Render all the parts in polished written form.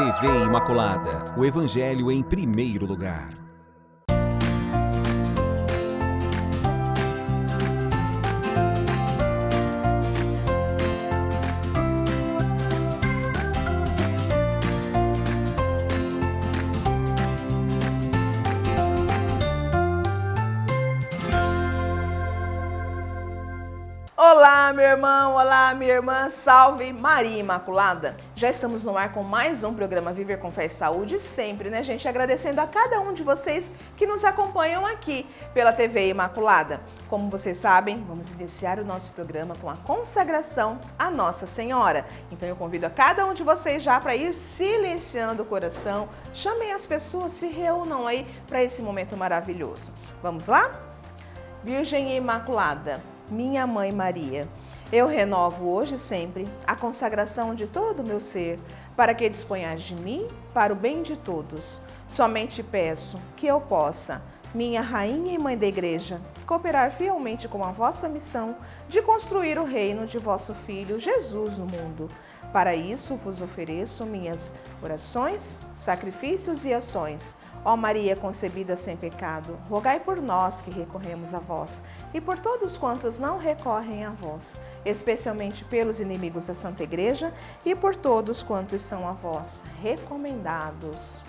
TV Imaculada, o Evangelho em primeiro lugar. Olá, meu irmão, olá, minha irmã, salve Maria Imaculada! Já estamos no ar com mais um programa Viver com Fé e Saúde, sempre, né, gente? Agradecendo a cada um de vocês que nos acompanham aqui pela TV Imaculada. Como vocês sabem, vamos iniciar o nosso programa com a consagração à Nossa Senhora. Então eu convido a cada um de vocês já para ir silenciando o coração, chamem as pessoas, se reúnam aí para esse momento maravilhoso. Vamos lá? Virgem Imaculada, minha Mãe Maria, eu renovo hoje e sempre a consagração de todo o meu ser, para que disponhas de mim para o bem de todos. Somente peço que eu possa, minha Rainha e Mãe da Igreja, cooperar fielmente com a vossa missão de construir o reino de vosso Filho Jesus no mundo. Para isso vos ofereço minhas orações, sacrifícios e ações. Ó Maria concebida sem pecado, rogai por nós que recorremos a vós e por todos quantos não recorrem a vós, especialmente pelos inimigos da Santa Igreja e por todos quantos são a vós recomendados.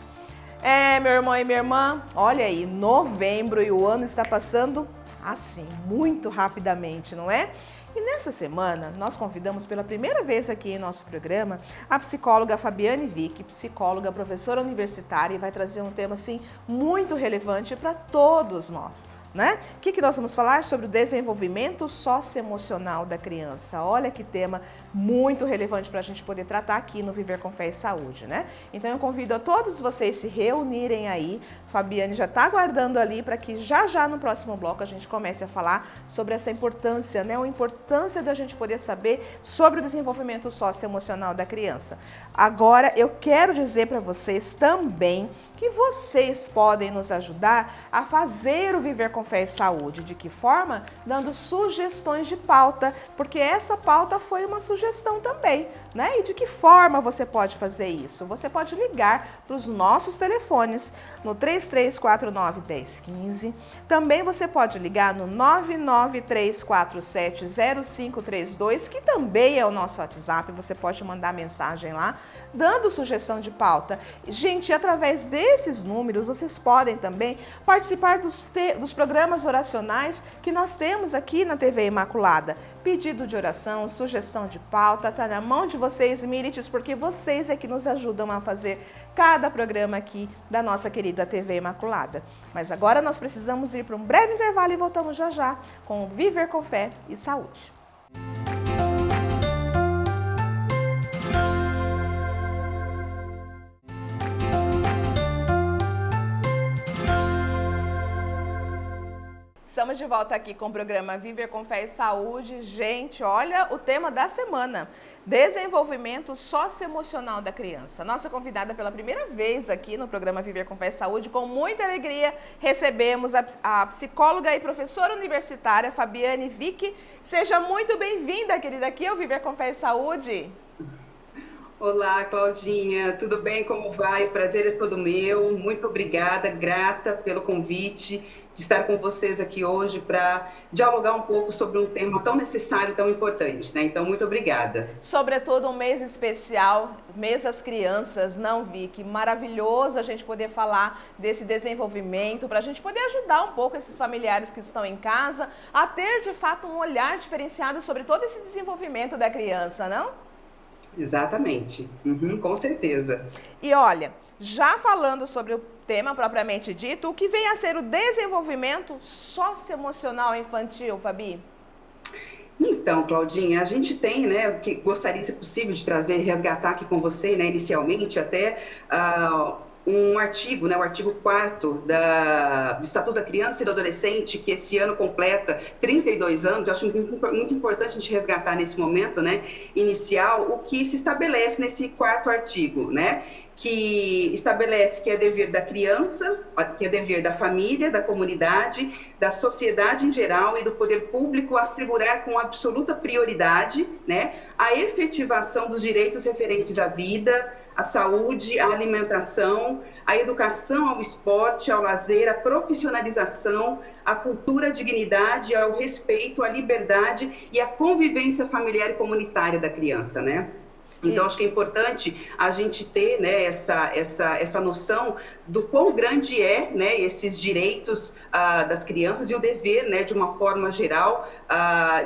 Meu irmão e minha irmã, olha aí, novembro e o ano está passando assim, muito rapidamente, não é? E nessa semana, nós convidamos pela primeira vez aqui em nosso programa a psicóloga Fabiane Vick, psicóloga, professora universitária, e vai trazer um tema assim muito relevante para todos nós, né? O que nós vamos falar? Sobre o desenvolvimento socioemocional da criança. Olha que tema muito relevante para a gente poder tratar aqui no Viver com Fé e Saúde, né? Então eu convido a todos vocês se reunirem aí. Fabiane já está aguardando ali para que já no próximo bloco a gente comece a falar sobre essa importância, né? A importância da gente poder saber sobre o desenvolvimento socioemocional da criança. Agora eu quero dizer para vocês também que vocês podem nos ajudar a fazer o Viver com Fé e Saúde. De que forma? Dando sugestões de pauta, porque essa pauta foi uma sugestão também, né? E de que forma você pode fazer isso? Você pode ligar para os nossos telefones no 3349-1015. Também você pode ligar no 993470532, que também é o nosso WhatsApp. Você pode mandar mensagem lá, dando sugestão de pauta. Gente, através desses números, vocês podem também participar dos programas oracionais que nós temos aqui na TV Imaculada. Pedido de oração, sugestão de pauta, está na mão de vocês, Mirites, porque vocês é que nos ajudam a fazer cada programa aqui da nossa querida TV Imaculada. Mas agora nós precisamos ir para um breve intervalo e voltamos já com o Viver com Fé e Saúde. Estamos de volta aqui com o programa Viver com Fé e Saúde. Gente, olha o tema da semana: desenvolvimento socioemocional da criança. Nossa convidada pela primeira vez aqui no programa Viver com Fé e Saúde, com muita alegria, recebemos a psicóloga e professora universitária Fabiane Vick. Seja muito bem-vinda, querida, aqui ao Viver com Fé e Saúde. Olá, Claudinha, tudo bem? Como vai? O prazer é todo meu. Muito obrigada, grata pelo convite de estar com vocês aqui hoje para dialogar um pouco sobre um tema tão necessário, tão importante, né? Então, muito obrigada. Sobretudo um mês especial, mês das crianças, não, Vicky? Maravilhoso a gente poder falar desse desenvolvimento, para a gente poder ajudar um pouco esses familiares que estão em casa a ter, de fato, um olhar diferenciado sobre todo esse desenvolvimento da criança, não? Exatamente, com certeza. E olha, já falando sobre o tema propriamente dito, o que vem a ser o desenvolvimento socioemocional infantil, Fabi? Então, Claudinha, a gente tem, né, que gostaria, se possível, de trazer, resgatar aqui com você, né, inicialmente, até um artigo, né, o artigo 4º do Estatuto da Criança e do Adolescente, que esse ano completa 32 anos, eu acho muito importante a gente resgatar nesse momento, né, inicial, o que se estabelece nesse 4º artigo, né, que estabelece que é dever da criança, que é dever da família, da comunidade, da sociedade em geral e do poder público assegurar com absoluta prioridade, né, a efetivação dos direitos referentes à vida, a saúde, a alimentação, a educação ao esporte, ao lazer, a profissionalização, a cultura, a dignidade, ao respeito, à liberdade e à convivência familiar e comunitária da criança, né? Então, acho que é importante a gente ter, né, essa noção do quão grande é, né, esses direitos das crianças e o dever, né, de uma forma geral,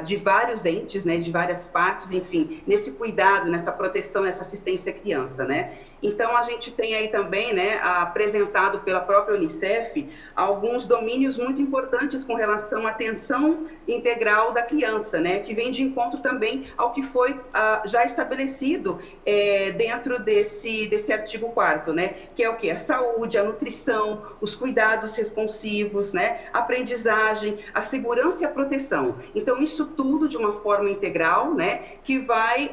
de vários entes, né, de várias partes, enfim, nesse cuidado, nessa proteção, nessa assistência à criança, né? Então, a gente tem aí também, né, apresentado pela própria Unicef, alguns domínios muito importantes com relação à atenção integral da criança, né, que vem de encontro também ao que foi já estabelecido dentro desse artigo 4º, né, que é o quê? A saúde, a nutrição, os cuidados responsivos, né, a aprendizagem, a segurança e a proteção. Então, isso tudo de uma forma integral, né, que vai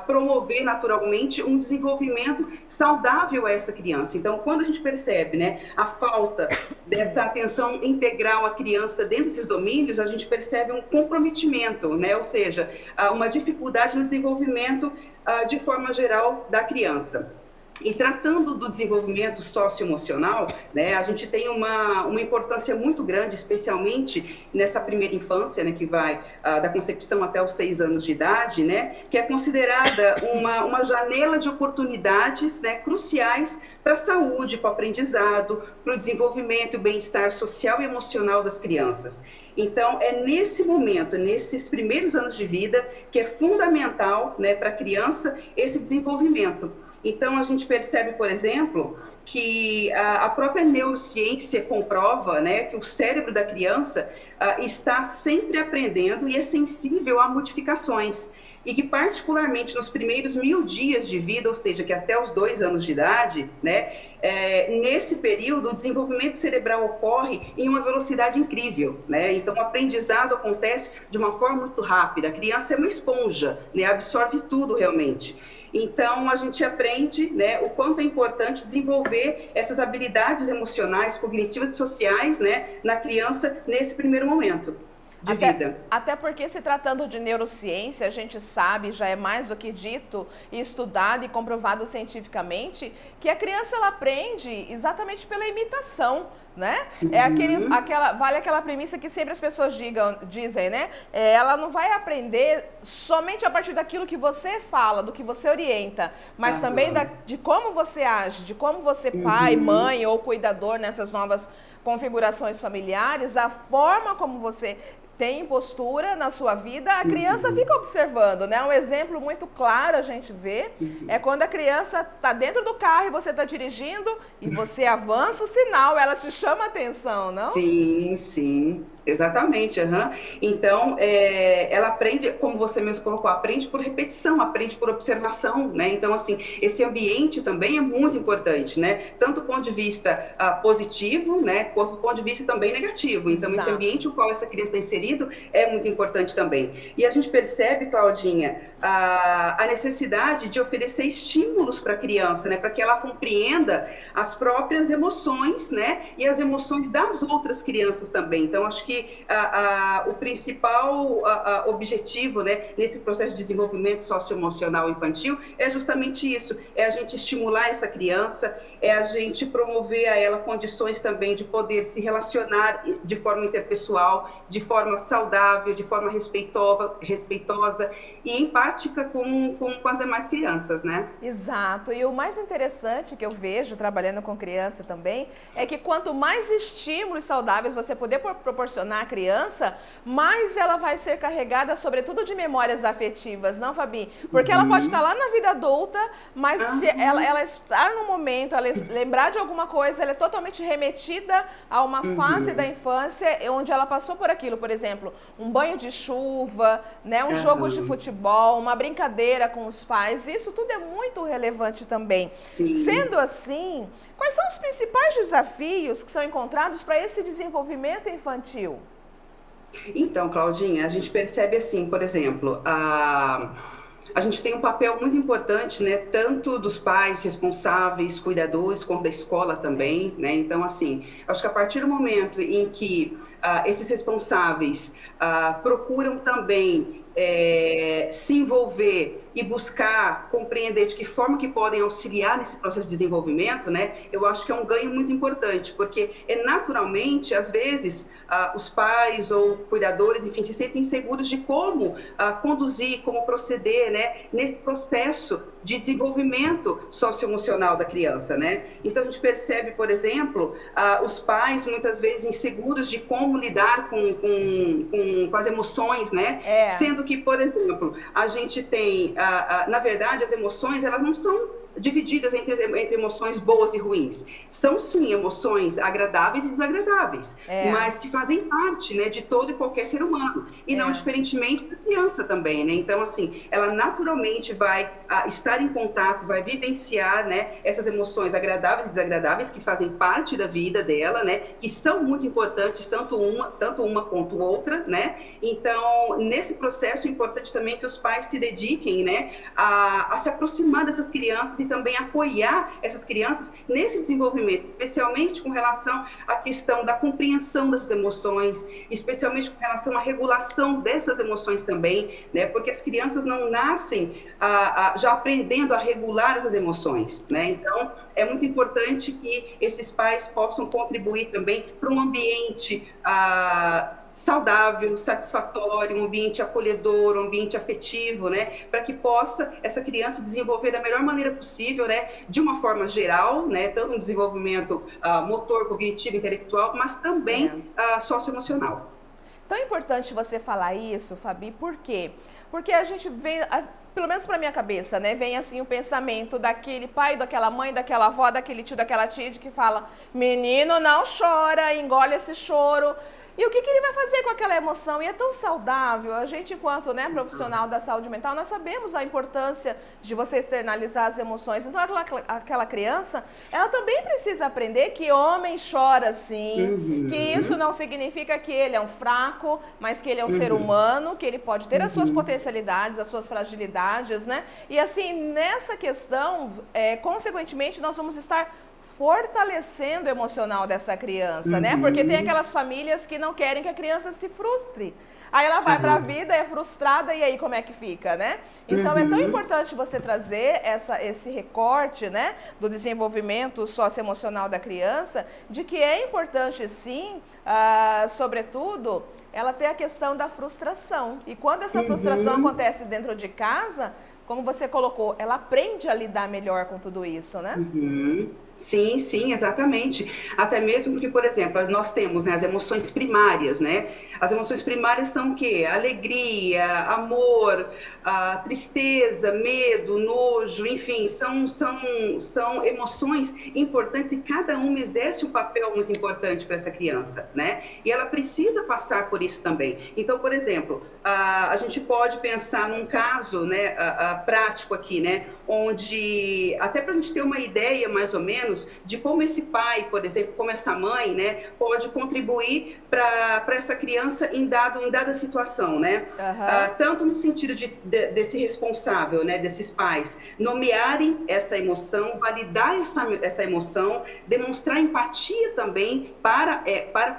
promover naturalmente um desenvolvimento saudável a essa criança. Então, quando a gente percebe, né, a falta dessa atenção integral à criança dentro desses domínios, a gente percebe um comprometimento, né, ou seja, uma dificuldade no desenvolvimento de forma geral da criança. E tratando do desenvolvimento socioemocional, né, a gente tem uma importância muito grande, especialmente nessa primeira infância, né, que vai da concepção até os 6 anos de idade, né, que é considerada uma janela de oportunidades, né, cruciais para a saúde, para o aprendizado, para o desenvolvimento e o bem-estar social e emocional das crianças. Então, é nesse momento, nesses primeiros anos de vida, que é fundamental, né, para a criança esse desenvolvimento. Então, a gente percebe, por exemplo, que a própria neurociência comprova, né, que o cérebro da criança está sempre aprendendo e é sensível a modificações. E que, particularmente nos primeiros 1000 dias de vida, ou seja, que até os 2 anos de idade, né, nesse período, o desenvolvimento cerebral ocorre em uma velocidade incrível, né? Então, o aprendizado acontece de uma forma muito rápida. A criança é uma esponja, né, absorve tudo realmente. Então, a gente aprende, né, o quanto é importante desenvolver essas habilidades emocionais, cognitivas e sociais, né, na criança nesse primeiro momento de vida. Até porque, se tratando de neurociência, a gente sabe, já é mais do que dito, e estudado e comprovado cientificamente, que a criança ela aprende exatamente pela imitação, né? Vale aquela premissa que sempre as pessoas dizem, né? Ela não vai aprender somente a partir daquilo que você fala, do que você orienta, mas também de como você age, de como você, pai, mãe ou cuidador nessas novas configurações familiares, a forma como você tem postura na sua vida, a criança fica observando, né? Um exemplo muito claro a gente vê é quando a criança está dentro do carro e você está dirigindo e você avança o sinal, ela te chama a atenção, não? Sim, sim. Exatamente, Então, ela aprende, como você mesmo colocou, aprende por repetição, aprende por observação, né? Então, assim, esse ambiente também é muito importante, né? Tanto do ponto de vista positivo, né? Quanto do ponto de vista também negativo. Então, Exato. Esse ambiente no qual essa criança está inserido é muito importante também. E a gente percebe, Claudinha, a necessidade de oferecer estímulos para a criança, né? Para que ela compreenda as próprias emoções, né? E as emoções das outras crianças também. Então, acho que o principal objetivo, né, nesse processo de desenvolvimento socioemocional infantil é justamente isso, é a gente estimular essa criança, é a gente promover a ela condições também de poder se relacionar de forma interpessoal, de forma saudável, de forma respeitosa e empática com as demais crianças, né? Exato, e o mais interessante que eu vejo trabalhando com criança também é que quanto mais estímulos saudáveis você puder proporcionar à criança, mais ela vai ser carregada, sobretudo, de memórias afetivas, não, Fabi? Porque ela pode estar lá na vida adulta, mas se ela estar no momento, ela lembrar de alguma coisa, ela é totalmente remetida a uma fase da infância onde ela passou por aquilo, por exemplo, um banho de chuva, né, um jogo de futebol, uma brincadeira com os pais, isso tudo é muito relevante também. Sim. Sendo assim, quais são os principais desafios que são encontrados para esse desenvolvimento infantil? Então, Claudinha, a gente percebe assim, por exemplo, a gente tem um papel muito importante, né, tanto dos pais responsáveis, cuidadores, quanto da escola também, né? Então, assim, acho que a partir do momento em que esses responsáveis procuram também se envolver e buscar compreender de que forma que podem auxiliar nesse processo de desenvolvimento, né, eu acho que é um ganho muito importante, porque naturalmente, às vezes, os pais ou cuidadores, enfim, se sentem inseguros de como conduzir, como proceder, né, nesse processo de desenvolvimento socioemocional da criança, né? Então, a gente percebe, por exemplo, os pais muitas vezes inseguros de como lidar com as emoções, né? Sendo que, por exemplo, a gente tem, na verdade, as emoções, elas não são divididas entre emoções boas e ruins. São, sim, emoções agradáveis e desagradáveis, mas que fazem parte, né, de todo e qualquer ser humano. E não diferentemente da criança também, né? Então, assim, ela naturalmente vai estar em contato, vai vivenciar, né, essas emoções agradáveis e desagradáveis que fazem parte da vida dela, né, que são muito importantes, tanto uma quanto outra, né? Então, nesse processo é importante também que os pais se dediquem, né, a se aproximar dessas crianças e também apoiar essas crianças nesse desenvolvimento, especialmente com relação à questão da compreensão dessas emoções, especialmente com relação à regulação dessas emoções também, né? Porque as crianças não nascem já aprendendo a regular essas emoções, né? Então, é muito importante que esses pais possam contribuir também para um ambiente saudável, satisfatório, um ambiente acolhedor, um ambiente afetivo, né, para que possa essa criança desenvolver da melhor maneira possível, né, de uma forma geral, né, tanto no desenvolvimento motor, cognitivo, intelectual, mas também socioemocional. Tão importante você falar isso, Fabi, por quê? Porque a gente vem, pelo menos para minha cabeça, né, vem assim o pensamento daquele pai, daquela mãe, daquela avó, daquele tio, daquela tia que fala: menino, não chora, engole esse choro. E o que ele vai fazer com aquela emoção? E é tão saudável. A gente, enquanto, né, profissional da saúde mental, nós sabemos a importância de você externalizar as emoções. Então, aquela criança, ela também precisa aprender que homem chora sim, que isso não significa que ele é um fraco, mas que ele é um ser humano, que ele pode ter as suas potencialidades, as suas fragilidades, né? E assim, nessa questão, consequentemente, nós vamos estar fortalecendo o emocional dessa criança, né? Porque tem aquelas famílias que não querem que a criança se frustre. Aí ela vai para a vida, é frustrada, e aí como é que fica, né? Então é tão importante você trazer esse recorte, né, do desenvolvimento socioemocional da criança, de que é importante sim, sobretudo, ela ter a questão da frustração. E quando essa frustração acontece dentro de casa, como você colocou, ela aprende a lidar melhor com tudo isso, né? Sim, sim, exatamente. Até mesmo porque, por exemplo, nós temos, né, as emoções primárias, né? As emoções primárias são o quê? Alegria, amor, tristeza, medo, nojo, enfim, são emoções importantes e cada uma exerce um papel muito importante para essa criança, né? E ela precisa passar por isso também. Então, por exemplo, a gente pode pensar num caso, né, prático aqui, né? Onde, até para a gente ter uma ideia mais ou menos de como esse pai, por exemplo, como essa mãe, né, pode contribuir para essa criança em dada situação, né? Tanto no sentido desse responsável, né, desses pais, nomearem essa emoção, validar essa emoção, demonstrar empatia também para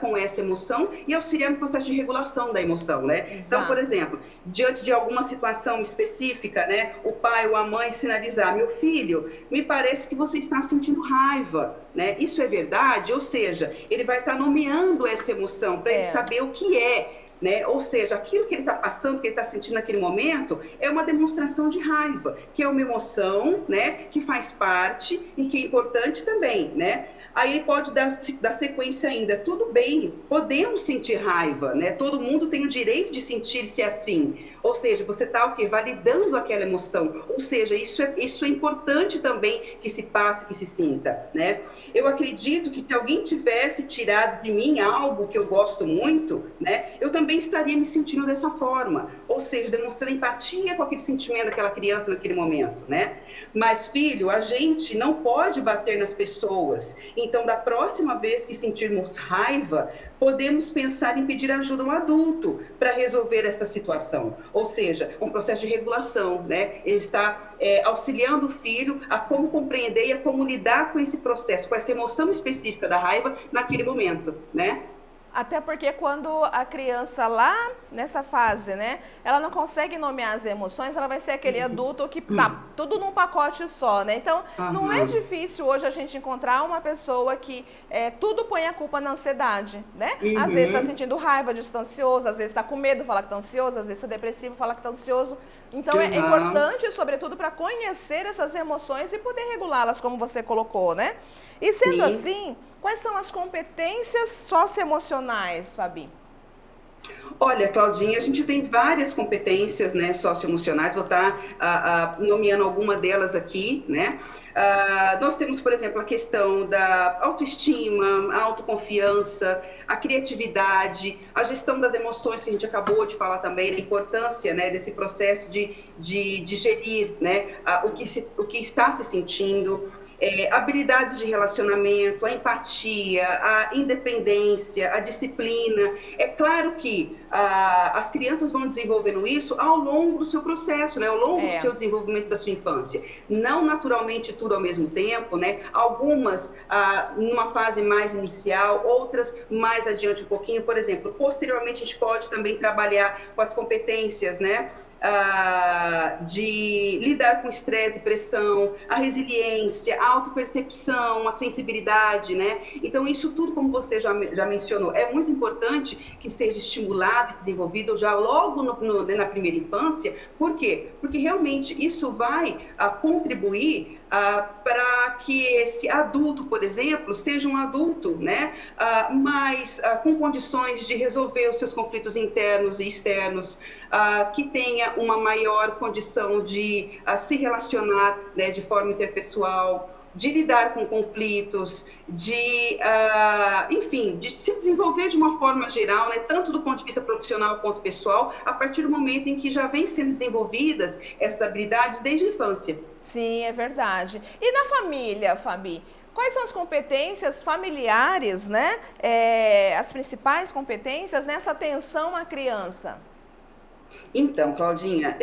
com essa emoção e auxiliar no processo de regulação da emoção, né? Então, por exemplo, diante de alguma situação específica, né, o pai ou a mãe sinalizar: meu filho, me parece que você está sentindo raiva, né? Isso é verdade? Ou seja, ele vai estar nomeando essa emoção para ele saber o que é, né? Ou seja, aquilo que ele está passando, que ele está sentindo naquele momento, é uma demonstração de raiva, que é uma emoção, né, que faz parte e que é importante também, né? Aí ele pode dar sequência ainda: tudo bem, podemos sentir raiva, né? Todo mundo tem o direito de sentir-se assim. Ou seja, você está o quê? Validando aquela emoção. Ou seja, isso é importante também que se passe, que se sinta, né? Eu acredito que se alguém tivesse tirado de mim algo que eu gosto muito, né, eu também estaria me sentindo dessa forma. Ou seja, demonstrando empatia com aquele sentimento daquela criança naquele momento, né? Mas, filho, a gente não pode bater nas pessoas. Então, da próxima vez que sentirmos raiva, podemos pensar em pedir ajuda a um adulto para resolver essa situação. Ou seja, um processo de regulação, né? Ele está auxiliando o filho a como compreender e a como lidar com esse processo, com essa emoção específica da raiva naquele momento, né? Até porque quando a criança lá nessa fase, né, ela não consegue nomear as emoções, ela vai ser aquele adulto que tá tudo num pacote só, né? Então, não é difícil hoje a gente encontrar uma pessoa que tudo põe a culpa na ansiedade, né? Às vezes está sentindo raiva, distancioso, às vezes está com medo, fala que está ansioso, às vezes está depressivo, fala que está ansioso. Então, é importante, sobretudo, para conhecer essas emoções e poder regulá-las, como você colocou, né? E sendo assim, quais são as competências socioemocionais, Fabi? Olha, Claudinha, a gente tem várias competências, né, socioemocionais, vou estar nomeando alguma delas aqui, né? Nós temos, por exemplo, a questão da autoestima, a autoconfiança, a criatividade, a gestão das emoções, que a gente acabou de falar também, a importância, né, desse processo de gerir, né, o que está se sentindo. Habilidades de relacionamento, a empatia, a independência, a disciplina. É claro que as crianças vão desenvolvendo isso ao longo do seu processo, né? Ao longo do seu desenvolvimento da sua infância. Não naturalmente tudo ao mesmo tempo, né? Algumas numa fase mais inicial, outras mais adiante um pouquinho. Por exemplo, posteriormente a gente pode também trabalhar com as competências, né? De lidar com estresse e pressão, a resiliência, a autopercepção, a sensibilidade, né? Então, isso tudo, como você já mencionou, é muito importante que seja estimulado e desenvolvido já logo na primeira infância. Por quê? Porque realmente isso vai contribuir para que esse adulto, por exemplo, seja um adulto, né, mais com condições de resolver os seus conflitos internos e externos, que tenha uma maior condição de se relacionar, né, de forma interpessoal, de lidar com conflitos, enfim, de se desenvolver de uma forma geral, né, tanto do ponto de vista profissional quanto pessoal, a partir do momento em que já vêm sendo desenvolvidas essas habilidades desde a infância. Sim, é verdade. E na família, Fabi? Quais são as competências familiares, né? As principais competências nessa atenção à criança? Então, Claudinha,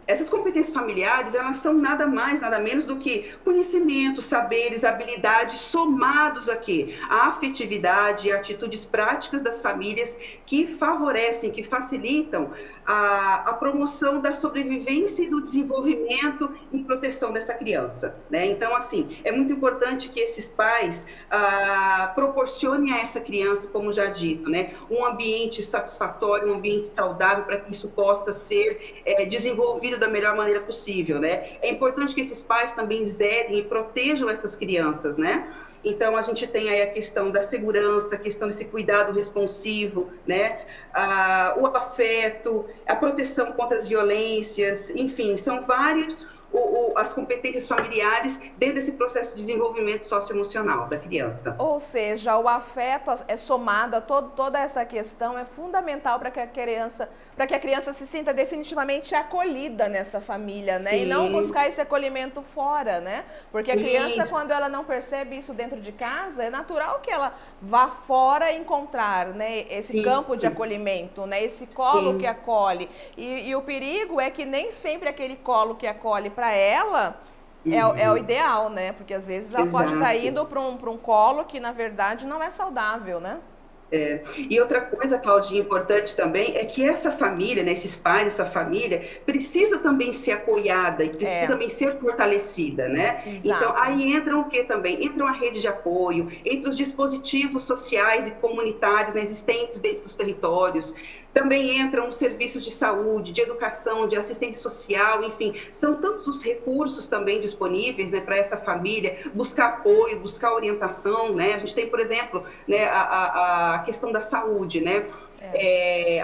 essas competências familiares, elas são nada mais, nada menos do que conhecimentos, saberes, habilidades somados aqui, a afetividade e atitudes práticas das famílias que favorecem, que facilitam a promoção da sobrevivência e do desenvolvimento e proteção dessa criança, né? Então, assim, é muito importante que esses pais proporcionem a essa criança, como já dito, né, um ambiente satisfatório, um ambiente saudável para que isso possa ser desenvolvido da melhor maneira possível, né? É importante que esses pais também zelem e protejam essas crianças, né? Então, a gente tem aí a questão da segurança, a questão desse cuidado responsivo, né? O afeto, a proteção contra as violências, enfim, são vários as competências familiares dentro desse processo de desenvolvimento socioemocional da criança. Ou seja, o afeto é somado a toda essa questão, é fundamental para que a criança se sinta definitivamente acolhida nessa família, né? Sim. E não buscar esse acolhimento fora, né? Porque a criança, quando ela não percebe isso dentro de casa, é natural que ela vá fora encontrar, né, esse campo de acolhimento, né? Esse colo que acolhe. E o perigo é que nem sempre aquele colo que acolhe para ela é o ideal, né? Porque às vezes ela pode estar indo para um colo que, na verdade, não é saudável, né? E outra coisa, Claudinha, importante também, é que essa família, né, esses pais, essa família, precisa também ser apoiada e precisa também ser fortalecida, né? Exato. Então, aí entram o que também? Entram a rede de apoio, entre os dispositivos sociais e comunitários, né, existentes dentro dos territórios. Também entram os serviços de saúde, de educação, de assistência social, enfim, são tantos os recursos também disponíveis, né, para essa família buscar apoio, buscar orientação, né? A gente tem, por exemplo, né, a questão da saúde, né?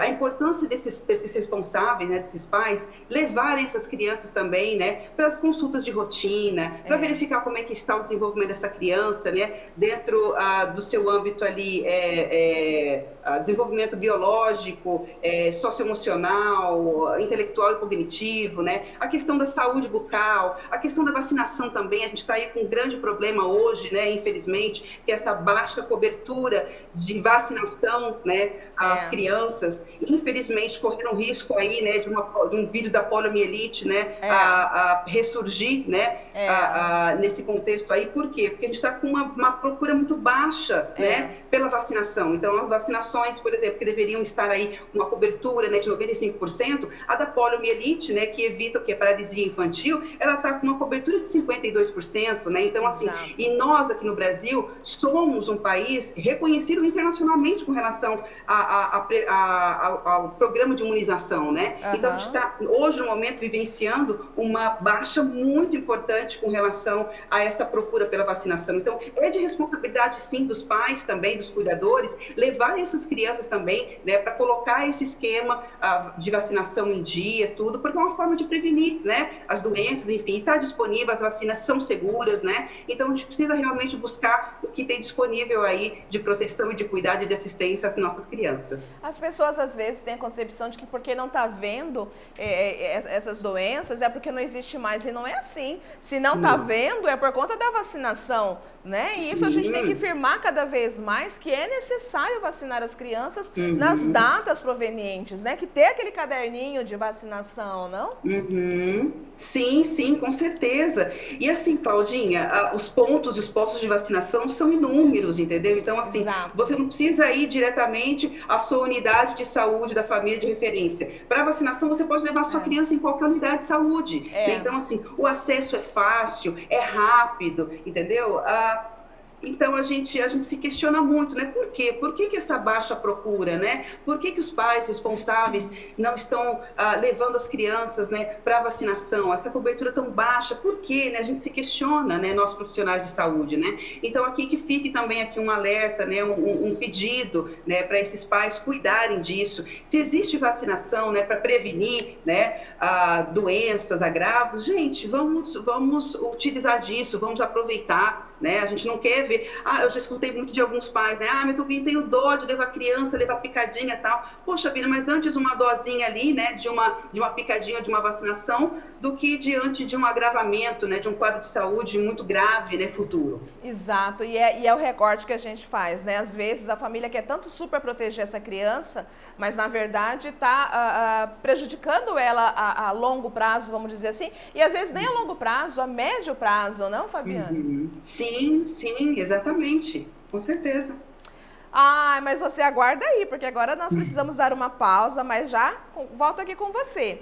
A importância desses responsáveis, né, desses pais, levarem essas crianças também, né, para as consultas de rotina, para verificar como é que está o desenvolvimento dessa criança, né, dentro do seu âmbito ali, desenvolvimento biológico, socioemocional, intelectual e cognitivo, né, a questão da saúde bucal, a questão da vacinação também. A gente está aí com um grande problema hoje, né, infelizmente, que é essa baixa cobertura de vacinação, né, as crianças, infelizmente, correram risco aí, né, de um vírus da poliomielite, né, a ressurgir, né, nesse contexto aí. Por quê? Porque a gente está com uma procura muito baixa, né, pela vacinação. Então, as vacinações, por exemplo, que deveriam estar aí uma cobertura, né, de 95%, a da poliomielite, né, que evita o que? A paralisia infantil, ela está com uma cobertura de 52%, né? Então, assim, e nós aqui no Brasil somos um país reconhecido internacionalmente com relação ao programa de imunização, né? Então, a gente está, hoje, no momento, vivenciando uma baixa muito importante com relação a essa procura pela vacinação. Então, é de responsabilidade, sim, dos pais também, dos cuidadores, levar essas crianças também, né, para colocar esse esquema de vacinação em dia, tudo, porque é uma forma de prevenir, né, as doenças, enfim, está disponível, as vacinas são seguras, né? Então, a gente precisa realmente buscar o que tem disponível aí de proteção e de cuidado e de assistência às nossas crianças. As pessoas, às vezes, têm a concepção de que porque não está vendo essas doenças é porque não existe mais, e não é assim. Se não está vendo, é por conta da vacinação, né? E isso a gente tem que firmar cada vez mais, que é necessário vacinar as crianças nas datas provenientes, né? Que ter aquele caderninho de vacinação, não? Sim, sim, com certeza. E assim, Claudinha, os pontos e os postos de vacinação são inúmeros, entendeu? Então, assim, você não precisa ir diretamente à sua unidade de saúde da família de referência. Para vacinação, você pode levar sua criança em qualquer unidade de saúde. Então, assim, o acesso é fácil, é rápido, entendeu? Então, a gente se questiona muito, né? Por quê? Por que essa baixa procura, né? Por que os pais responsáveis não estão levando as crianças, né, para vacinação? Essa cobertura tão baixa, por quê? Né? A gente se questiona, né, nós profissionais de saúde, né? Então, aqui que fique também aqui um alerta, né, um pedido, né, para esses pais cuidarem disso. Se existe vacinação, né, para prevenir, né, doenças, agravos, gente, vamos utilizar disso, vamos aproveitar, né? A gente não quer ver. Eu já escutei muito de alguns pais, né? Meu Tuguinho, tenho dó de levar criança, levar picadinha e tal. Poxa vida, mas antes uma dosinha ali, né, de uma picadinha, de uma vacinação, do que diante de um agravamento, né, de um quadro de saúde muito grave, né, futuro. Exato, e é o recorte que a gente faz, né? Às vezes a família quer tanto super proteger essa criança, mas na verdade está prejudicando ela a longo prazo, vamos dizer assim, e às vezes nem a longo prazo, a médio prazo, não, Fabiana? Sim, exatamente, com certeza. Mas você aguarda aí, porque agora nós precisamos dar uma pausa, mas já volto aqui com você.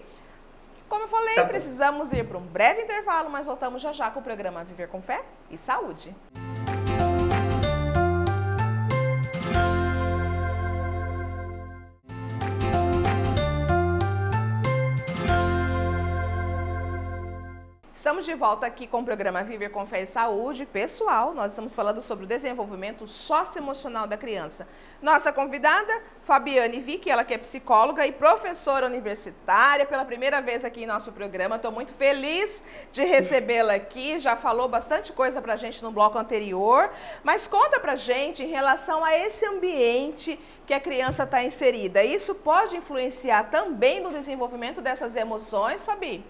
Como eu falei, precisamos ir para um breve intervalo, mas voltamos já com o programa Viver com Fé e Saúde. Estamos de volta aqui com o programa Viver com Fé e Saúde. Pessoal, nós estamos falando sobre o desenvolvimento socioemocional da criança. Nossa convidada, Fabiane Vick, ela que é psicóloga e professora universitária, pela primeira vez aqui em nosso programa. Estou muito feliz de recebê-la aqui, já falou bastante coisa pra gente no bloco anterior, mas conta pra gente em relação a esse ambiente que a criança está inserida. Isso pode influenciar também no desenvolvimento dessas emoções, Fabi?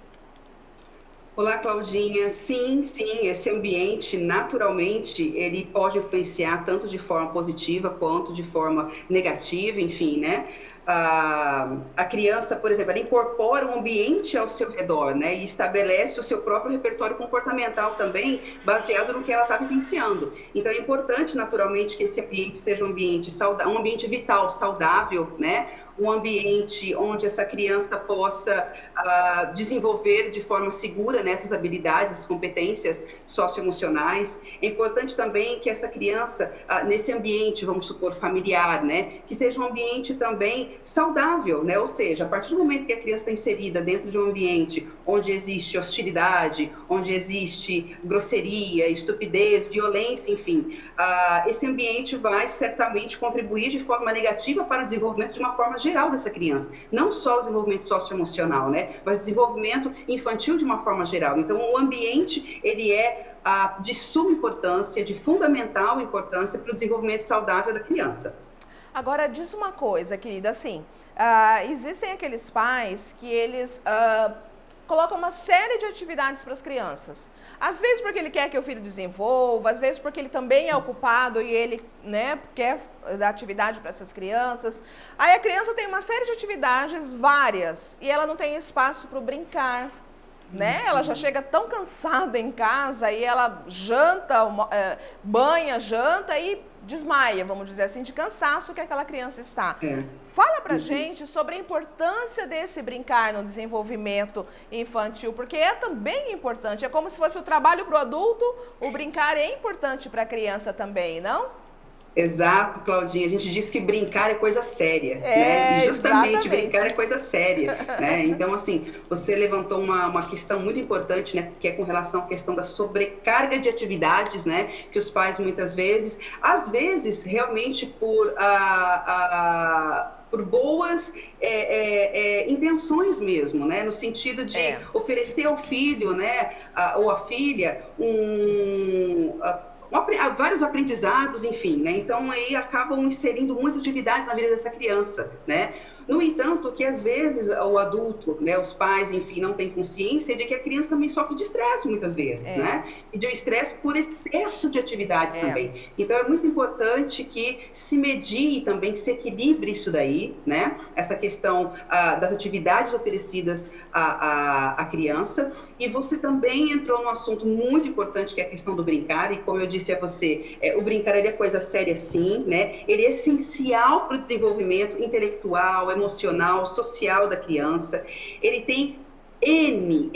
Olá, Claudinha. Sim, esse ambiente, naturalmente, ele pode influenciar tanto de forma positiva quanto de forma negativa, enfim, né? A criança, por exemplo, ela incorpora um ambiente ao seu redor, né? E estabelece o seu próprio repertório comportamental também, baseado no que ela está vivenciando. Então, é importante, naturalmente, que esse ambiente seja um ambiente saudável, um ambiente vital, saudável, né? Um ambiente onde essa criança possa desenvolver de forma segura, né, essas habilidades, essas competências socioemocionais. É importante também que essa criança, nesse ambiente, vamos supor, familiar, né, que seja um ambiente também saudável, né, ou seja, a partir do momento que a criança está inserida dentro de um ambiente onde existe hostilidade, onde existe grosseria, estupidez, violência, enfim, esse ambiente vai certamente contribuir de forma negativa para o desenvolvimento de uma forma geral dessa criança, não só o desenvolvimento socioemocional, né, mas o desenvolvimento infantil de uma forma geral. Então, o ambiente, ele é de suma importância, de fundamental importância para o desenvolvimento saudável da criança. Agora, diz uma coisa, querida, assim, existem aqueles pais que eles coloca uma série de atividades para as crianças. Às vezes porque ele quer que o filho desenvolva, às vezes porque ele também é ocupado e ele, né, quer dar atividade para essas crianças. Aí a criança tem uma série de atividades, várias, e ela não tem espaço para o brincar. Né? Ela já chega tão cansada em casa e ela janta, banha, janta e desmaia, vamos dizer assim, de cansaço que aquela criança está. Fala pra gente sobre a importância desse brincar no desenvolvimento infantil, porque é também importante, é como se fosse o trabalho para o adulto, o brincar é importante para a criança também, não? Exato, Claudinha. A gente diz que brincar é coisa séria, né? E justamente exatamente. brincar é coisa séria, né? Então, assim, você levantou uma questão muito importante, né? Que é com relação à questão da sobrecarga de atividades, né? Que os pais muitas vezes, às vezes, realmente por boas intenções mesmo, né? No sentido de oferecer ao filho, né? Ou à filha, vários aprendizados, enfim, né? Então aí acabam inserindo muitas atividades na vida dessa criança, né? No entanto, que às vezes o adulto, né, os pais, enfim, não têm consciência de que a criança também sofre de estresse muitas vezes, né? E de estresse por excesso de atividades também. Então é muito importante que se medie também, que se equilibre isso daí, né? Essa questão das atividades oferecidas à criança. E você também entrou num assunto muito importante, que é a questão do brincar. E como eu disse a você, o brincar ele é coisa séria sim, né? Ele é essencial para o desenvolvimento intelectual, emocional, social da criança. Ele tem N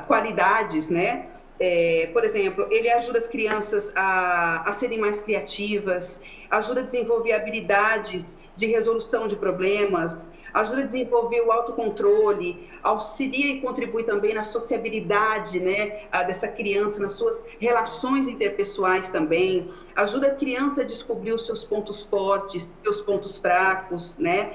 qualidades, né? Por exemplo, ele ajuda as crianças a serem mais criativas, ajuda a desenvolver habilidades de resolução de problemas, ajuda a desenvolver o autocontrole, auxilia e contribui também na sociabilidade, né, dessa criança, nas suas relações interpessoais também, ajuda a criança a descobrir os seus pontos fortes, seus pontos fracos, né?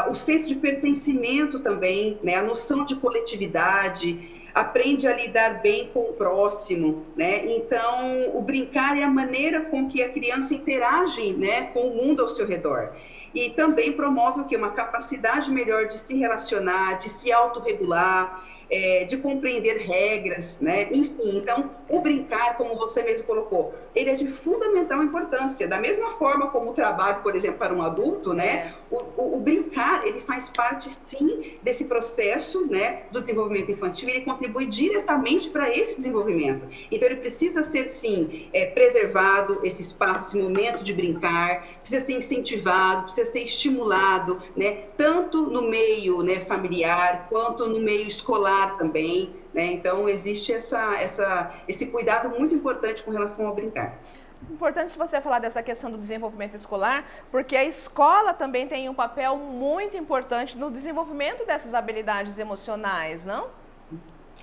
O senso de pertencimento também, né? A noção de coletividade, aprende a lidar bem com o próximo, né? Então, o brincar é a maneira com que a criança interage, né, com o mundo ao seu redor. E também promove o quê? Uma capacidade melhor de se relacionar, de se autorregular, de compreender regras, né? Enfim, então, o brincar, como você mesmo colocou, ele é de fundamental importância. Da mesma forma como o trabalho, por exemplo, para um adulto, né? O brincar, ele faz parte, sim, desse processo, né, do desenvolvimento infantil, e ele contribui diretamente para esse desenvolvimento. Então, ele precisa ser, sim, preservado, esse espaço, esse momento de brincar, precisa ser incentivado, precisa ser estimulado, né? Tanto no meio, né, familiar, quanto no meio escolar também, né? Então, existe esse cuidado muito importante com relação ao brincar. Importante você falar dessa questão do desenvolvimento escolar, porque a escola também tem um papel muito importante no desenvolvimento dessas habilidades emocionais, não?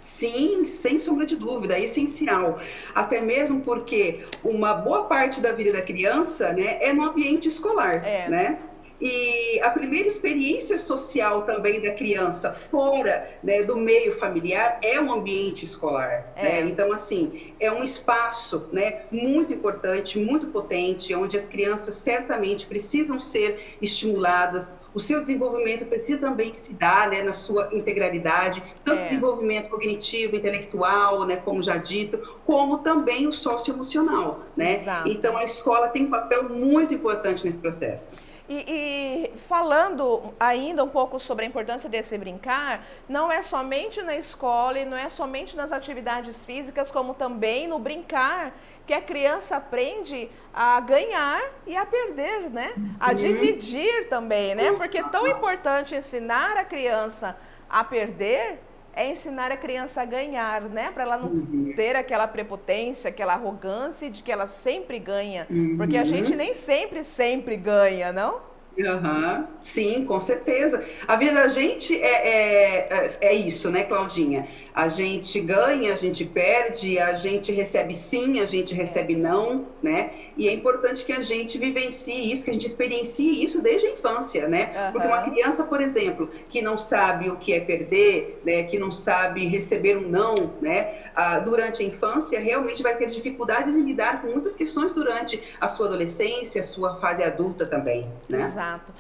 Sim, sem sombra de dúvida, é essencial. Até mesmo porque uma boa parte da vida da criança, né, é no ambiente escolar, né? E a primeira experiência social também da criança fora, né, do meio familiar é o ambiente escolar. Né? Então, assim, é um espaço, né, muito importante, muito potente, onde as crianças certamente precisam ser estimuladas. O seu desenvolvimento precisa também se dar, né, na sua integralidade, tanto desenvolvimento cognitivo, intelectual, né, como já dito, como também o socioemocional. Né? Então, a escola tem um papel muito importante nesse processo. E falando ainda um pouco sobre a importância desse brincar, não é somente na escola e não é somente nas atividades físicas, como também no brincar, que a criança aprende a ganhar e a perder, né? A dividir também, né? Porque é tão importante ensinar a criança a perder, é ensinar a criança a ganhar, né? Para ela não ter aquela prepotência, aquela arrogância de que ela sempre ganha. Porque a gente nem sempre ganha, não? Sim, com certeza. A vida da gente é isso, né, Claudinha? A gente ganha, a gente perde, a gente recebe sim, a gente recebe não, né? E é importante que a gente vivencie isso, que a gente experiencie isso desde a infância, né? Porque uma criança, por exemplo, que não sabe o que é perder, né? Que não sabe receber um não, né? Durante a infância, realmente vai ter dificuldades em lidar com muitas questões durante a sua adolescência, a sua fase adulta também, né? Exato.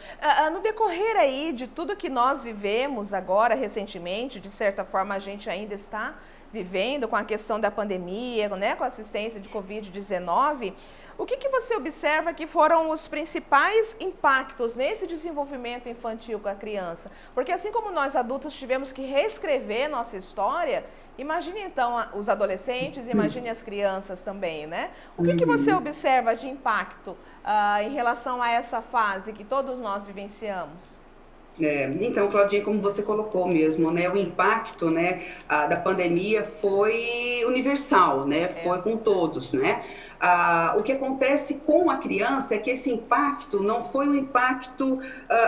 No decorrer aí de tudo que nós vivemos agora, recentemente, de certa forma a gente ainda está vivendo com a questão da pandemia, né, com a assistência de Covid-19, o que você observa que foram os principais impactos nesse desenvolvimento infantil com a criança? Porque assim como nós adultos tivemos que reescrever nossa história, imagine então os adolescentes, imagine as crianças também, né? O que você observa de impacto em relação a essa fase que todos nós vivenciamos? Então, Claudinha, como você colocou mesmo, né, o impacto, né, da pandemia foi universal, né, foi com todos, né? O que acontece com a criança é que esse impacto não foi um impacto,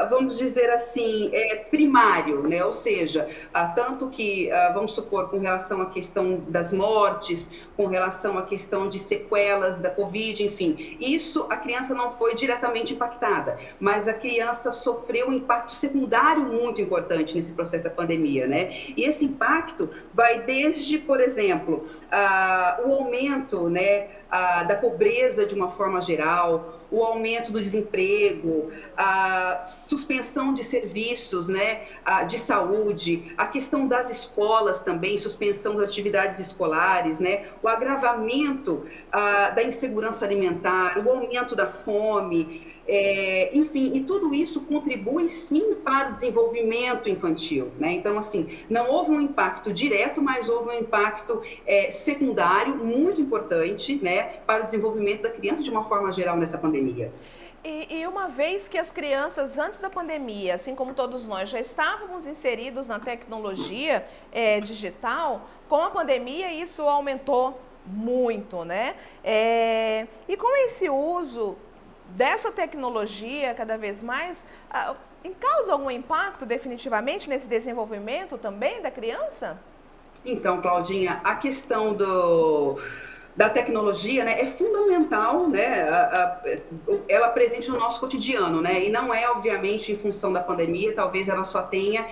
vamos dizer assim, primário, né? Ou seja, tanto que, vamos supor, com relação à questão das mortes, com relação à questão de sequelas da Covid, enfim, isso a criança não foi diretamente impactada, mas a criança sofreu um impacto secundário muito importante nesse processo da pandemia, né? E esse impacto vai desde, por exemplo, o aumento, né, da pobreza de uma forma geral, o aumento do desemprego, a suspensão de serviços, né, de saúde, a questão das escolas também, suspensão das atividades escolares, né, o agravamento da insegurança alimentar, o aumento da fome, enfim, e tudo isso contribui sim para o desenvolvimento infantil, né? Então, assim, não houve um impacto direto, mas houve um impacto secundário muito importante, né, para o desenvolvimento da criança de uma forma geral nessa pandemia. E uma vez que as crianças, antes da pandemia, assim como todos nós, já estávamos inseridos na tecnologia digital, com a pandemia isso aumentou muito, né? E com esse uso dessa tecnologia cada vez mais, causa algum impacto definitivamente nesse desenvolvimento também da criança? Então, Claudinha, a questão da tecnologia, né, é fundamental, né, ela presente no nosso cotidiano, né, e não é, obviamente, em função da pandemia, talvez ela só tenha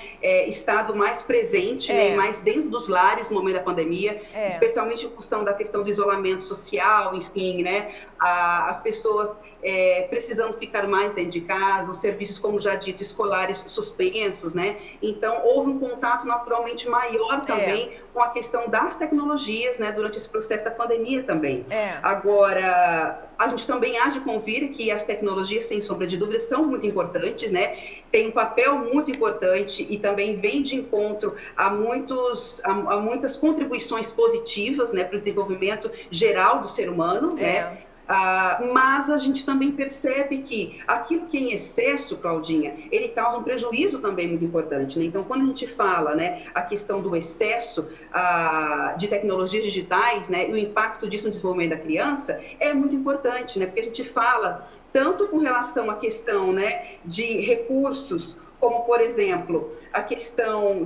estado mais presente, né, mais dentro dos lares no momento da pandemia, especialmente em função da questão do isolamento social, enfim, né, as pessoas precisando ficar mais dentro de casa, os serviços, como já dito, escolares suspensos, né, então houve um contato naturalmente maior também com a questão das tecnologias, né, durante esse processo da pandemia também. Agora, a gente também há de convir que as tecnologias, sem sombra de dúvida, são muito importantes, né? Tem um papel muito importante e também vem de encontro a muitas contribuições positivas, né, para o desenvolvimento geral do ser humano, né? Mas a gente também percebe que aquilo que é em excesso, Claudinha, ele causa um prejuízo também muito importante, né? Então, quando a gente fala, né, a questão do excesso de tecnologias digitais, né, e o impacto disso no desenvolvimento da criança, é muito importante, né? Porque a gente fala tanto com relação à questão, né, de recursos, como, por exemplo, a questão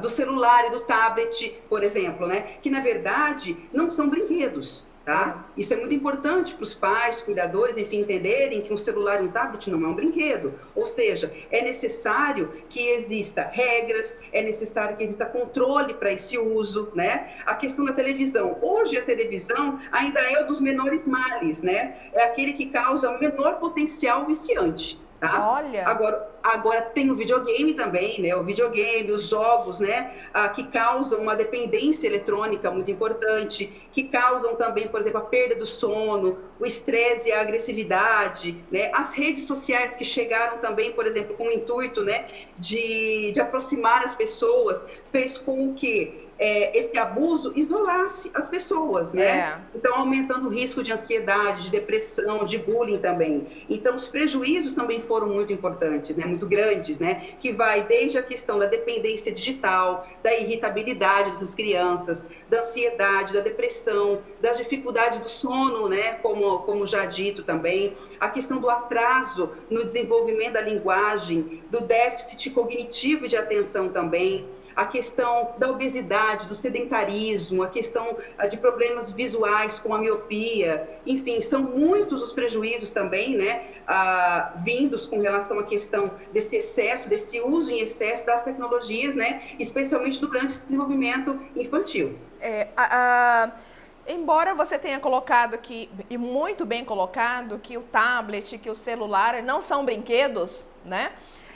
do celular e do tablet, por exemplo, né? Que, na verdade, não são brinquedos, tá? Isso é muito importante para os pais, cuidadores, enfim, entenderem que um celular e um tablet não é um brinquedo. Ou seja, é necessário que exista regras, é necessário que exista controle para esse uso, né? A questão da televisão. Hoje, a televisão ainda é um dos menores males, né? É aquele que causa o menor potencial viciante. Tá? Olha. Agora tem o videogame também, né? O videogame, os jogos, né? Que causam uma dependência eletrônica muito importante, que causam também, por exemplo, a perda do sono, o estresse e a agressividade, né? As redes sociais que chegaram também, por exemplo, com o intuito, né, de aproximar as pessoas, fez com que esse abuso isolasse as pessoas, né? Então, aumentando o risco de ansiedade, de depressão, de bullying também. Então, os prejuízos também foram muito importantes, né? Muito grandes, né? Que vai desde a questão da dependência digital, da irritabilidade dessas crianças, da ansiedade, da depressão, das dificuldades do sono, né? Como já dito também, a questão do atraso no desenvolvimento da linguagem, do déficit cognitivo e de atenção também, a questão da obesidade, do sedentarismo, a questão de problemas visuais como a miopia, enfim, são muitos os prejuízos também, né, vindos com relação à questão desse excesso, desse uso em excesso das tecnologias, né, especialmente durante esse desenvolvimento infantil. Embora você tenha colocado que, e muito bem colocado, que o tablet, que o celular não são brinquedos, né?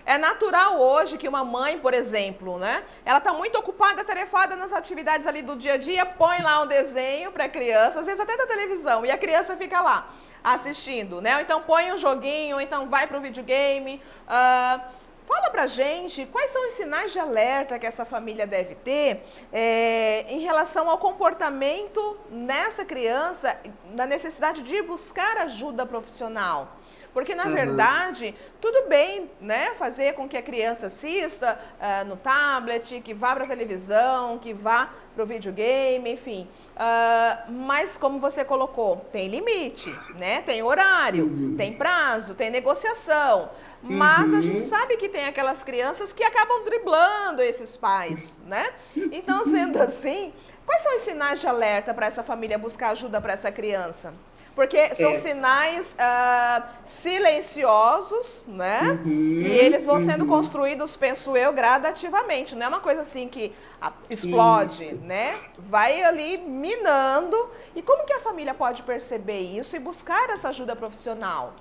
É natural hoje que uma mãe, por exemplo, né? Ela está muito ocupada, atarefada nas atividades ali do dia a dia, põe lá um desenho para a criança, às vezes até da televisão, e a criança fica lá assistindo, né? Ou então põe um joguinho, ou então vai para o videogame. Fala pra gente quais são os sinais de alerta que essa família deve ter em relação ao comportamento nessa criança, na necessidade de buscar ajuda profissional. Porque, na verdade, tudo bem, né, fazer com que a criança assista no tablet, que vá para a televisão, que vá para o videogame, enfim. Mas, como você colocou, tem limite, né? Tem horário, tem prazo, tem negociação. Mas a gente sabe que tem aquelas crianças que acabam driblando esses pais, né? Então, sendo assim, quais são os sinais de alerta para essa família buscar ajuda para essa criança? Porque são sinais silenciosos, né? E eles vão sendo construídos, penso eu, gradativamente. Não é uma coisa assim que explode, né? Vai ali minando. E como que a família pode perceber isso e buscar essa ajuda profissional?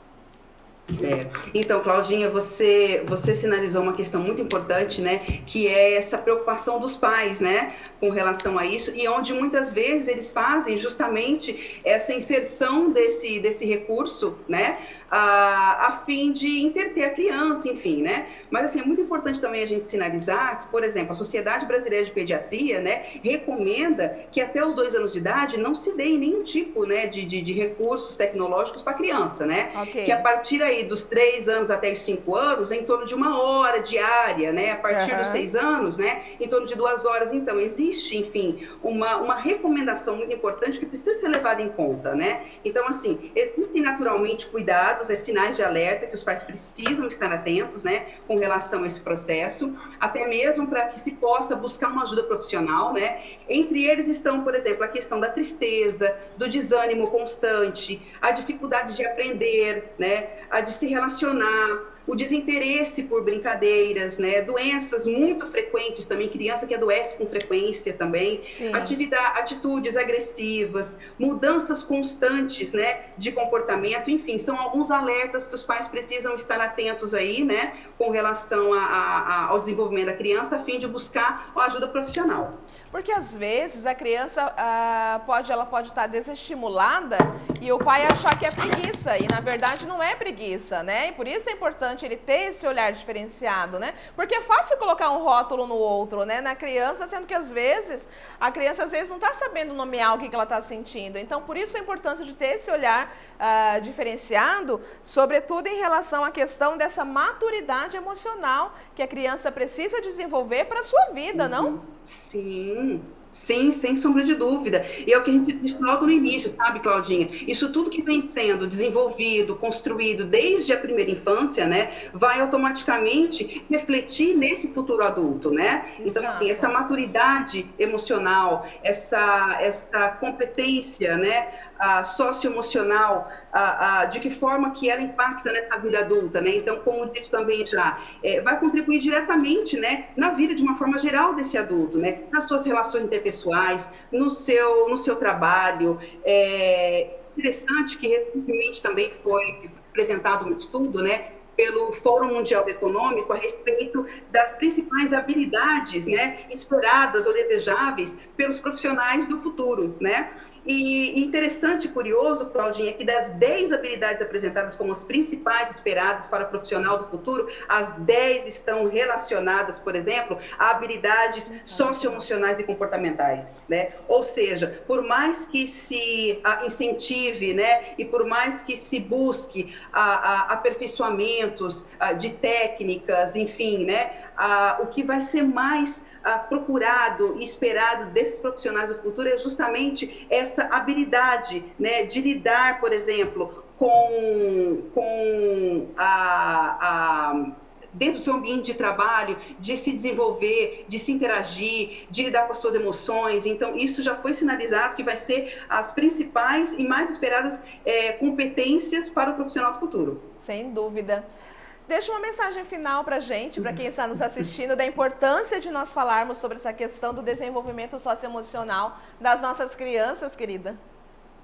Então, Claudinha, você sinalizou uma questão muito importante, né, que é essa preocupação dos pais, né, com relação a isso, e onde muitas vezes eles fazem justamente essa inserção desse recurso, né, a fim de interter a criança, enfim, né, mas assim, é muito importante também a gente sinalizar que, por exemplo, a Sociedade Brasileira de Pediatria, né, recomenda que até os 2 anos de idade não se dê nenhum tipo, né, de recursos tecnológicos para a criança, né, que a partir aí dos 3 anos até os 5 anos, em torno de 1 hora diária, né? A partir dos 6 anos, né? Em torno de 2 horas. Então, existe, enfim, uma recomendação muito importante que precisa ser levada em conta, né? Então, assim, existem naturalmente cuidados, né, sinais de alerta que os pais precisam estar atentos, né? Com relação a esse processo, até mesmo para que se possa buscar uma ajuda profissional, né? Entre eles estão, por exemplo, a questão da tristeza, do desânimo constante, a dificuldade de aprender, né? A de se relacionar, o desinteresse por brincadeiras, né? Doenças muito frequentes também, criança que adoece com frequência também, atitudes agressivas, mudanças constantes, né, de comportamento, enfim, são alguns alertas que os pais precisam estar atentos aí, né, com relação ao desenvolvimento da criança, a fim de buscar a ajuda profissional. Porque às vezes a criança ela pode estar desestimulada e o pai achar que é preguiça, e na verdade não é preguiça, né? E por isso é importante ele ter esse olhar diferenciado, né? Porque é fácil colocar um rótulo no outro, né? Na criança, sendo que às vezes a criança não está sabendo nomear o que ela está sentindo. Então por isso a importância de ter esse olhar diferenciado, sobretudo em relação à questão dessa maturidade emocional que a criança precisa desenvolver para a sua vida, não? Sim, sem sombra de dúvida. E é o que a gente disse logo no início, sabe, Claudinha? Isso tudo que vem sendo desenvolvido, construído desde a primeira infância, né, vai automaticamente refletir nesse futuro adulto, né? Exato. Então, assim, essa maturidade emocional, essa competência, né, socioemocional, de que forma que ela impacta nessa vida adulta, né? Então, como dito também já, vai contribuir diretamente, né, na vida de uma forma geral desse adulto, né? Nas suas relações interpessoais, no seu trabalho. Interessante que recentemente também foi apresentado um estudo, né, pelo Fórum Mundial Econômico a respeito das principais habilidades, né, esperadas ou desejáveis pelos profissionais do futuro, né? E interessante e curioso, Claudinha, é que das 10 habilidades apresentadas como as principais esperadas para o profissional do futuro, as 10 estão relacionadas, por exemplo, a habilidades socioemocionais e comportamentais, né? Ou seja, por mais que se incentive, né, e por mais que se busque aperfeiçoamentos de técnicas, enfim, né, o que vai ser mais procurado e esperado desses profissionais do futuro é justamente essa habilidade, né, de lidar, por exemplo, dentro do seu ambiente de trabalho, de se desenvolver, de se interagir, de lidar com as suas emoções. Então, isso já foi sinalizado que vai ser as principais e mais esperadas competências para o profissional do futuro. Sem dúvida. Deixa uma mensagem final para a gente, para quem está nos assistindo, da importância de nós falarmos sobre essa questão do desenvolvimento socioemocional das nossas crianças, querida.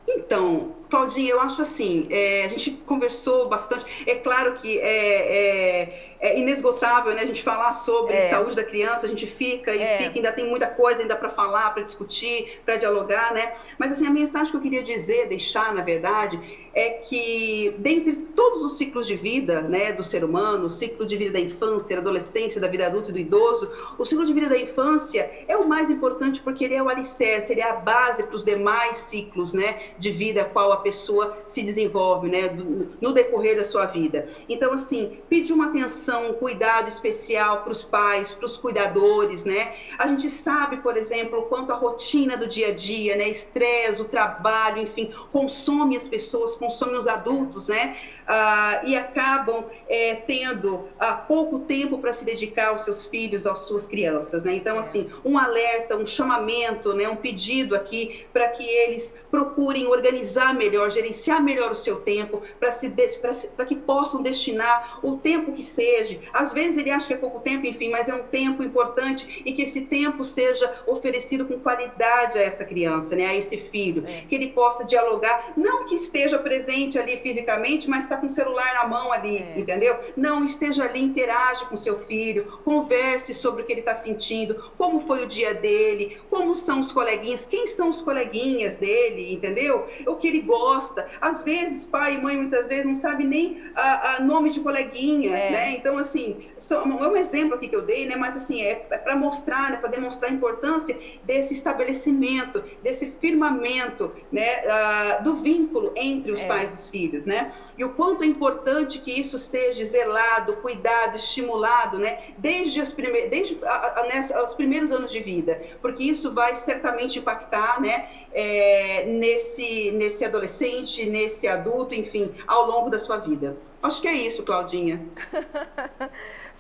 Então, Claudinha, eu acho assim, a gente conversou bastante, é claro que é inesgotável, né, a gente falar sobre saúde da criança, a gente fica, ainda tem muita coisa ainda para falar, para discutir, para dialogar, né, mas assim, a mensagem que eu queria deixar, na verdade, é que dentre todos os ciclos de vida, né, do ser humano, o ciclo de vida da infância, da adolescência, da vida adulta e do idoso, o ciclo de vida da infância é o mais importante porque ele é o alicerce, ele é a base para os demais ciclos, né, de vida a qual a pessoa se desenvolve, né, no decorrer da sua vida. Então, assim, pedir uma atenção, um cuidado especial para os pais, para os cuidadores, né? A gente sabe, por exemplo, o quanto a rotina do dia a dia, né, estresse, o trabalho, enfim, consome as pessoas, consome os adultos, né? E acabam tendo pouco tempo para se dedicar aos seus filhos, às suas crianças, né? Então, assim, um alerta, um chamamento, né, um pedido aqui para que eles procurem organizar melhor, gerenciar melhor o seu tempo, para que possam destinar o tempo que seja. Às vezes ele acha que é pouco tempo, enfim, mas é um tempo importante e que esse tempo seja oferecido com qualidade a essa criança, né, a esse filho, que ele possa dialogar, não que esteja presente ali fisicamente, mas está com o celular na mão ali, entendeu? Não, esteja ali, interage com seu filho, converse sobre o que ele está sentindo, como foi o dia dele, como são os coleguinhas, quem são os coleguinhas dele, entendeu? O que ele gosta. Às vezes, pai e mãe, muitas vezes, não sabe nem nome de coleguinha, né? Então, assim, é um exemplo aqui que eu dei, né? Mas, assim, é para mostrar, né? Para demonstrar a importância desse estabelecimento, desse firmamento, né? Do vínculo entre os pais e os filhos, né? E o quanto é importante que isso seja zelado, cuidado, estimulado, né? Desde os primeiros anos de vida, porque isso vai certamente impactar, né? Nesse adolescente, nesse adulto, enfim, ao longo da sua vida. Acho que é isso, Claudinha.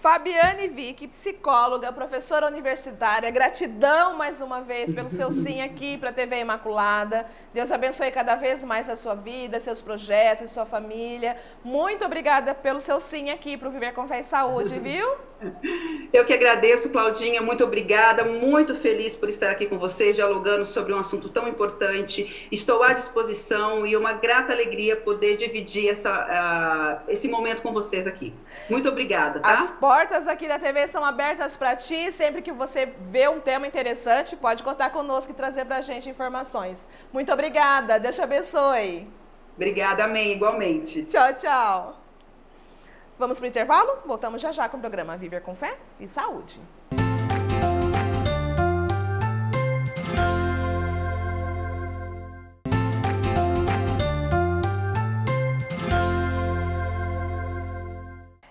Fabiane Vick, psicóloga, professora universitária, gratidão mais uma vez pelo seu sim aqui para a TV Imaculada. Deus abençoe cada vez mais a sua vida, seus projetos, sua família. Muito obrigada pelo seu sim aqui para o Viver com Fé e Saúde, viu? Eu que agradeço, Claudinha, muito obrigada, muito feliz por estar aqui com vocês, dialogando sobre um assunto tão importante. Estou à disposição e uma grata alegria poder dividir esse momento com vocês aqui. Muito obrigada, tá? As portas aqui da TV são abertas para ti, sempre que você vê um tema interessante, pode contar conosco e trazer para a gente informações. Muito obrigada, Deus te abençoe. Obrigada, amém, igualmente. Tchau, tchau. Vamos para o intervalo? Voltamos já já com o programa Viver com Fé e Saúde.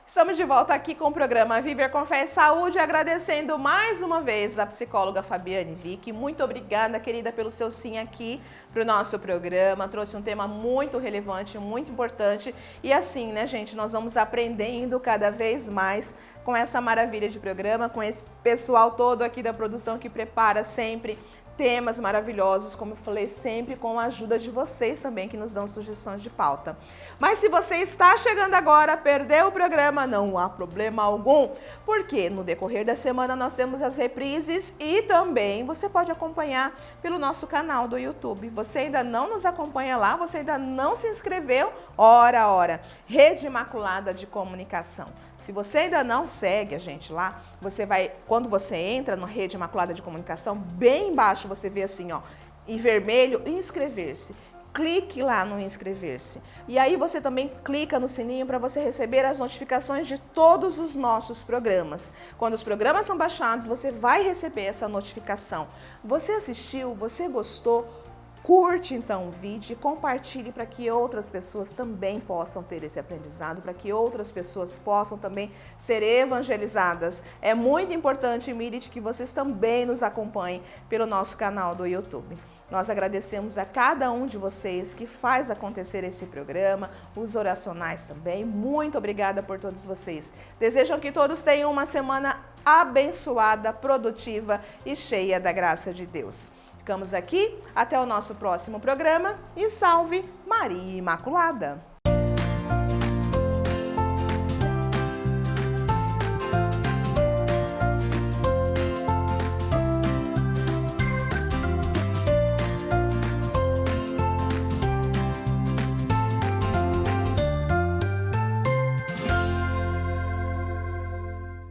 Estamos de volta aqui com o programa Viver com Fé e Saúde, agradecendo mais uma vez a psicóloga Fabiane Vick. Muito obrigada, querida, pelo seu sim aqui para o nosso programa. Trouxe um tema muito relevante, muito importante. E assim, né, gente, nós vamos aprendendo cada vez mais com essa maravilha de programa, com esse pessoal todo aqui da produção que prepara sempre temas maravilhosos, como eu falei, sempre com a ajuda de vocês também, que nos dão sugestões de pauta. Mas se você está chegando agora, perdeu o programa, não há problema algum, porque no decorrer da semana nós temos as reprises e também você pode acompanhar pelo nosso canal do YouTube. Você ainda não nos acompanha lá, você ainda não se inscreveu? Ora, Rede Imaculada de Comunicação. Se você ainda não segue a gente lá, você vai, quando você entra na Rede Imaculada de Comunicação, bem embaixo você vê assim, ó, em vermelho, inscrever-se. Clique lá no inscrever-se. E aí você também clica no sininho para você receber as notificações de todos os nossos programas. Quando os programas são baixados, você vai receber essa notificação. Você assistiu? Você gostou? Curte então o vídeo e compartilhe para que outras pessoas também possam ter esse aprendizado, para que outras pessoas possam também ser evangelizadas. É muito importante, Mirit, que vocês também nos acompanhem pelo nosso canal do YouTube. Nós agradecemos a cada um de vocês que faz acontecer esse programa, os oracionais também. Muito obrigada por todos vocês. Desejo que todos tenham uma semana abençoada, produtiva e cheia da graça de Deus. Ficamos aqui, até o nosso próximo programa e salve Maria Imaculada!